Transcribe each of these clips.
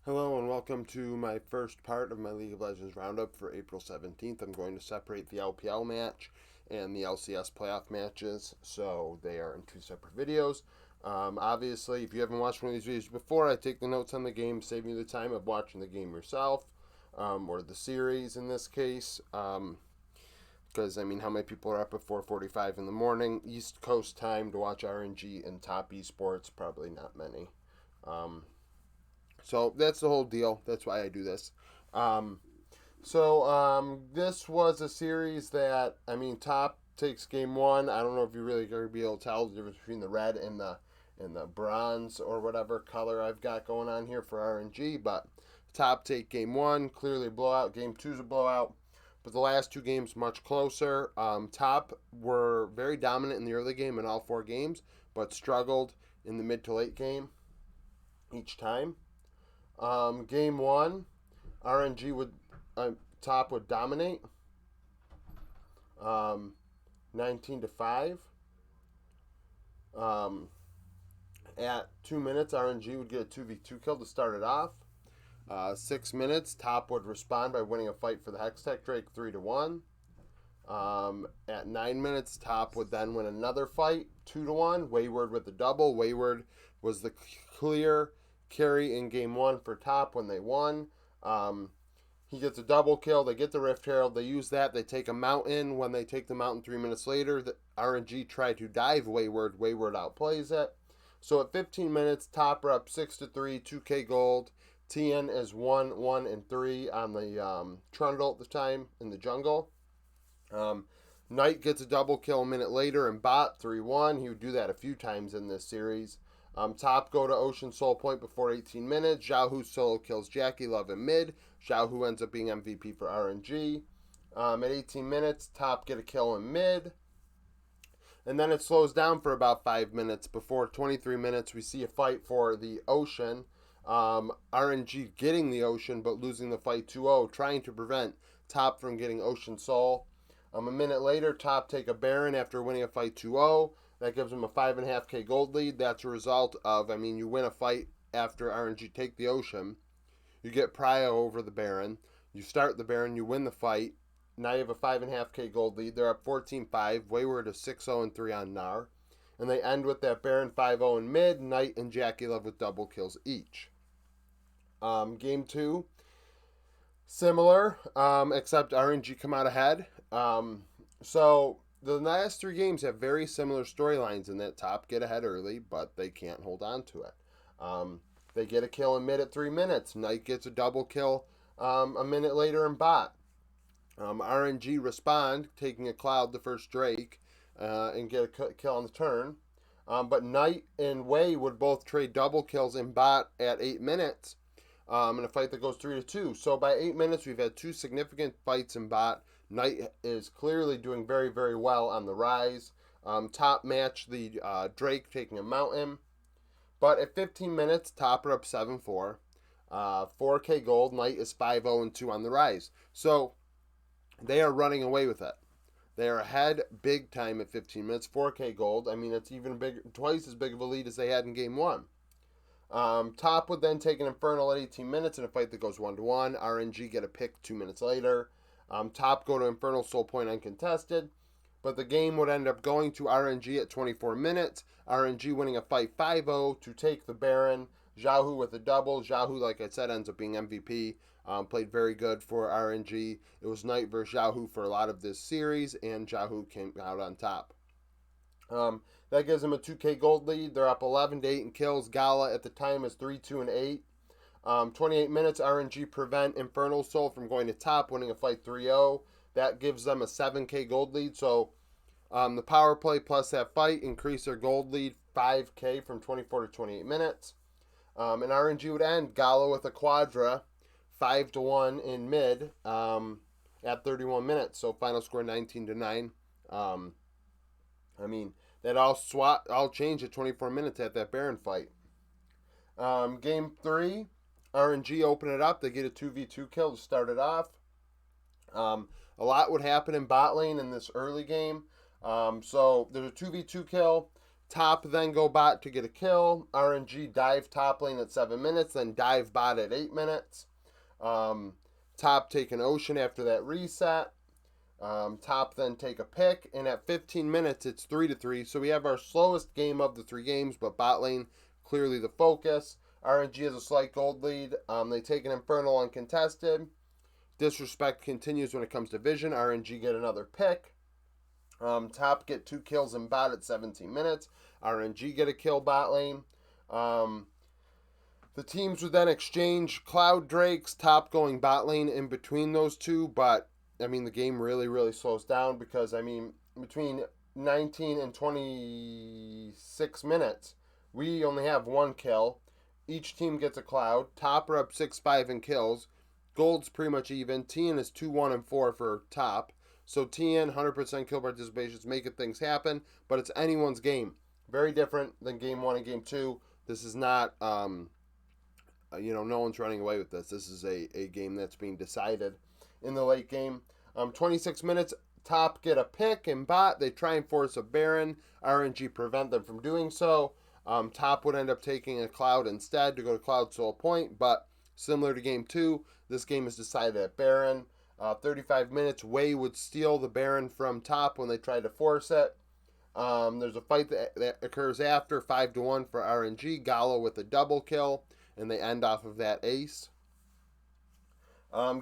Hello and welcome to my first part of my League of Legends roundup for April 17th. I'm going to separate the LPL match and the LCS playoff matches, so they are in two separate videos. Obviously, if you haven't watched one of these videos before, I take the notes on the game, saving you the time of watching the game yourself, or the series in this case. Because, how many people are up at 4:45 in the morning, East Coast time, to watch RNG and Top Esports? Probably not many. So that's the whole deal. That's why I do this. This was a series that, Top takes game one. I don't know if you're really going to be able to tell the difference between the red and the bronze or whatever color I've got going on here for RNG, but Top take game one, clearly a blowout. Game two's a blowout. But the last two games much closer. Top were very dominant in the early game in all four games, but struggled in the mid to late game each time. Game one, RNG would Top would dominate. 19-5. At 2 minutes, RNG would get a 2v2 kill to start it off. 6 minutes, Top would respond by winning a fight for the Hextech Drake 3-1. At 9 minutes, Top would then win another fight 2-1. Wayward with the double. Wayward was the clear carry in game one for Top when they won. He gets a double kill. They get the Rift Herald. They use that. They take a mountain. When they take the mountain 3 minutes later, the RNG try to dive Wayward. Wayward outplays it. So at 15 minutes, Top are up 6-3, 2K gold. TN is 1-3 on the Trundle at the time in the jungle. Knight gets a double kill a minute later and bot 3-1. He would do that a few times in this series. Top go to Ocean Soul Point before 18 minutes. Xiaohu solo kills Jackie Love in mid. Xiaohu ends up being MVP for RNG. At 18 minutes, Top get a kill in mid. And then it slows down for about 5 minutes. Before 23 minutes, we see a fight for the Ocean. RNG getting the Ocean, but losing the fight 2-0, trying to prevent Top from getting Ocean Soul. A minute later, Top take a Baron after winning a fight 2-0. That gives them a 5.5k gold lead. That's a result of, you win a fight after RNG take the Ocean. You get Prio over the Baron. You start the Baron, you win the fight. Now you have a 5.5k gold lead. They're up 14-5. Wayward is 6-0-3 on Gnar. And they end with that Baron 5-0 in mid. Knight and Jackie Love with double kills each. Game two, similar, except RNG come out ahead. So the last three games have very similar storylines in that Top get ahead early, but they can't hold on to it. They get a kill in mid at 3 minutes. Knight gets a double kill a minute later in bot. RNG respond, taking a Cloud, the first Drake, and get a kill on the turn. But Knight and Way would both trade double kills in bot at 8 minutes in a fight that goes 3-2. So by 8 minutes, we've had two significant fights in bot. Knight is clearly doing very, very well on the rise. Top match the Drake taking a mountain. But at 15 minutes, Top are up 7-4. 4k gold. Knight is 5-0-2 on the rise. So they are running away with it. They are ahead big time at 15 minutes. 4k gold. It's even twice as big of a lead as they had in game one. Top would then take an Infernal at 18 minutes in a fight that goes 1-1. RNG get a pick 2 minutes later. Top go to Infernal Soul Point uncontested. But the game would end up going to RNG at 24 minutes. RNG winning a fight 5-0 to take the Baron. Xiaohu with a double. Xiaohu, like I said, ends up being MVP. Played very good for RNG. It was Knight versus Xiaohu for a lot of this series, and Xiaohu came out on top. That gives them a 2k gold lead. They're up 11-8 in kills. Gala at the time is 3-2-8. 28 minutes, RNG prevent Infernal Soul from going to Top, winning a fight 3-0. That gives them a 7k gold lead. So the power play plus that fight increase their gold lead 5k from 24 to 28 minutes. And RNG would end Gala with a Quadra 5-1 in mid at 31 minutes. So final score 19-9. That all changed at 24 minutes at that Baron fight. Game 3, RNG open it up. They get a 2v2 kill to start it off. A lot would happen in bot lane in this early game. So there's a 2v2 kill. Top then go bot to get a kill. RNG dive top lane at 7 minutes, then dive bot at 8 minutes. Top take an ocean after that reset. Top then take a pick, and at 15 minutes it's 3-3. So we have our slowest game of the 3 games, but bot lane clearly the focus. RNG has a slight gold lead. They take an Infernal uncontested. Disrespect continues when it comes to vision. RNG get another pick. Top get 2 kills in bot at 17 minutes. RNG get a kill bot lane. The teams would then exchange Cloud Drakes, top going bot lane in between those two, but I mean the game really, really slows down because I mean between 19 and 26 minutes, we only have 1 kill. Each team gets a Cloud. Top are up 6-5 in kills. Gold's pretty much even. TN is 2-1 and 4 for top. So TN, 100% kill participation is making things happen, but it's anyone's game. Very different than game 1 and game 2. This is not, no one's running away with this. This is a game that's being decided in the late game. 26 minutes, top get a pick and bot. They try and force a Baron. RNG prevent them from doing so. Top would end up taking a Cloud instead to go to Cloud Soul Point, but similar to game 2, this game is decided at Baron. 35 minutes, Wei would steal the Baron from top when they tried to force it. There's a fight that occurs after, 5-1 for RNG. Gallo with a double kill, and they end off of that ace.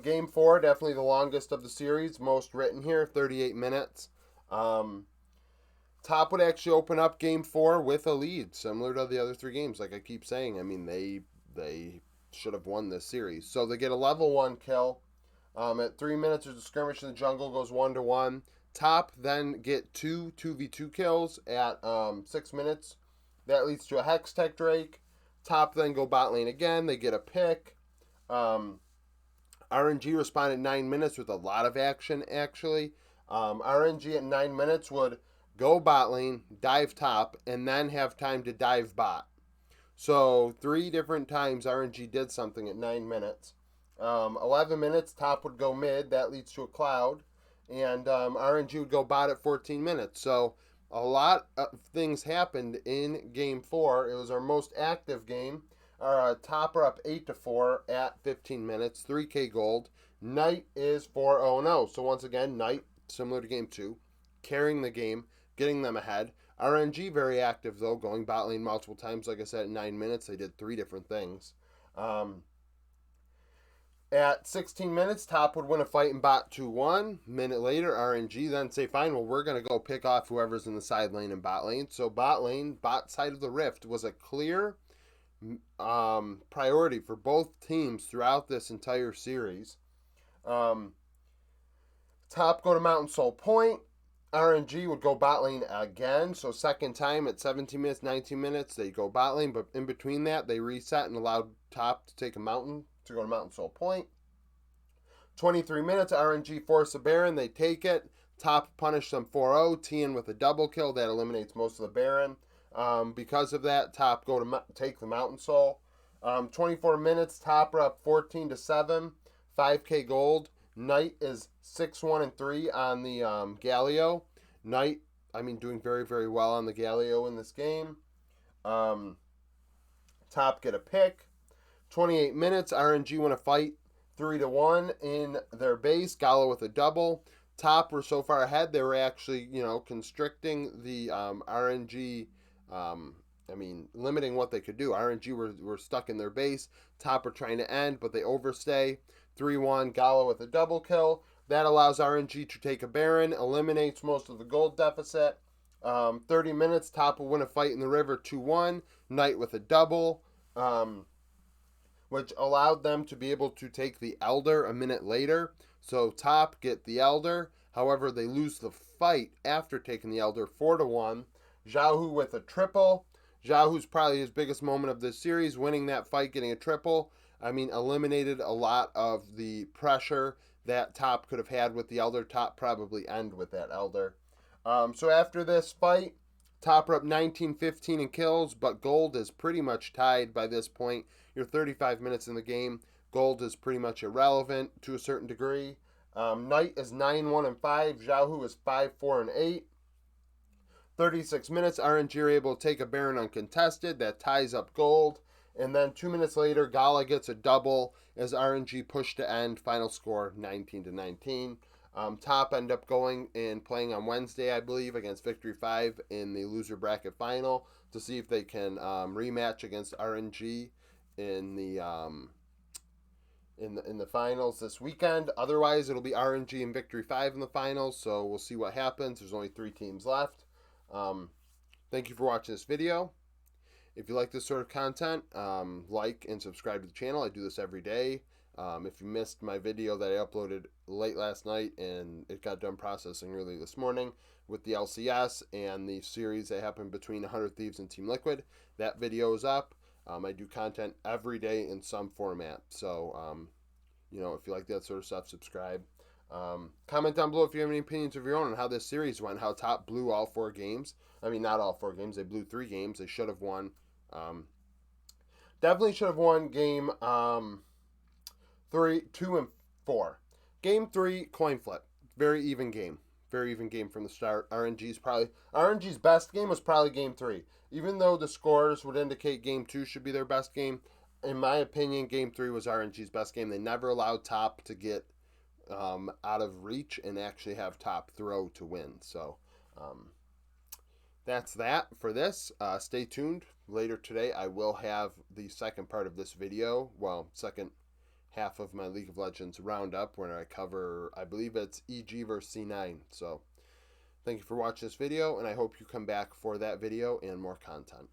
Game 4, definitely the longest of the series, most written here, 38 minutes. Top would actually open up game 4 with a lead, similar to the other 3 games. Like I keep saying, I mean, they should have won this series. So they get a level 1 kill. At 3 minutes, there's a skirmish in the jungle, goes 1-1. Top then get 2 2v2 kills at 6 minutes. That leads to a Hex Tech Drake. Top then go bot lane again. They get a pick. RNG responded 9 minutes with a lot of action, actually. RNG at 9 minutes would go bot lane, dive top, and then have time to dive bot. So 3 different times RNG did something at 9 minutes. 11 minutes, top would go mid. That leads to a Cloud. And RNG would go bot at 14 minutes. So a lot of things happened in game 4. It was our most active game. Our top are up 8-4 at 15 minutes, 3K gold. Knight is 4-0-0. So once again, Knight, similar to game 2, carrying the game, getting them ahead. RNG very active though, going bot lane multiple times. Like I said, in 9 minutes, they did 3 different things. At 16 minutes, top would win a fight in bot 2-1. Minute later, RNG then say, fine, well, we're going to go pick off whoever's in the side lane and bot lane. So bot lane, bot side of the rift, was a clear priority for both teams throughout this entire series. Top go to Mountain Soul Point. RNG would go bot lane again. So second time at 17 minutes, 19 minutes, they go bot lane. But in between that, they reset and allowed top to take a mountain to go to Mountain Soul Point. 23 minutes, RNG force a Baron. They take it. Top punish them 4-0. TN with a double kill. That eliminates most of the Baron. Because of that, top go to take the Mountain Soul. 24 minutes, top are up 14-7. 5K gold. Knight is 6-1-3 on the Galio. Knight, doing very, very well on the Galio in this game. Top get a pick. 28 minutes, RNG win a fight 3-1 in their base. Gallo with a double. Top were so far ahead, they were actually, constricting the RNG, limiting what they could do. RNG were stuck in their base. Top were trying to end, but they overstay. 3-1, Gallo with a double kill. That allows RNG to take a Baron, eliminates most of the gold deficit. 30 minutes, top will win a fight in the river 2-1. Knight with a double. Which allowed them to be able to take the Elder a minute later. So top get the Elder. However, they lose the fight after taking the Elder 4-1. Xiaohu with a triple. Xiaohu's probably his biggest moment of this series, winning that fight, getting a triple. Eliminated a lot of the pressure that top could have had with the Elder. Top probably end with that Elder. So after this fight, top are up 19-15 in kills, but gold is pretty much tied by this point. You're 35 minutes in the game. Gold is pretty much irrelevant to a certain degree. Knight is 9-1-5. Xiaohu is 5-4-8. 36 minutes, RNG are able to take a Baron uncontested. That ties up gold. And then 2 minutes later, Gala gets a double as RNG pushed to end. Final score 19-19. Top end up going and playing on Wednesday, I believe, against Victory 5 in the loser bracket final to see if they can rematch against RNG in the in the finals this weekend. Otherwise, it'll be RNG and Victory 5 in the finals, so we'll see what happens. There's only 3 teams left. Thank you for watching this video. If you like this sort of content, like and subscribe to the channel. I do this every day. If you missed my video that I uploaded late last night and it got done processing early this morning with the LCS and the series that happened between 100 Thieves and Team Liquid, that video is up. I do content every day in some format. So, if you like that sort of stuff, subscribe. Comment down below if you have any opinions of your own on how this series went, how Top blew all 4 games. I mean, not all 4 games. They blew 3 games. They should have won. Definitely should have won game 3, 2, and 4. Game 3, coin flip. Very even game. Very even game from the start. RNG's best game was probably game 3. Even though the scores would indicate game 2 should be their best game, in my opinion, game 3 was RNG's best game. They never allowed Top to get out of reach and actually have Top throw to win. So that's that for this. Stay tuned. Later today, I will have the second part of this video. Well, second half of my League of Legends roundup where I cover, I believe it's EG versus C9. So thank you for watching this video, and I hope you come back for that video and more content.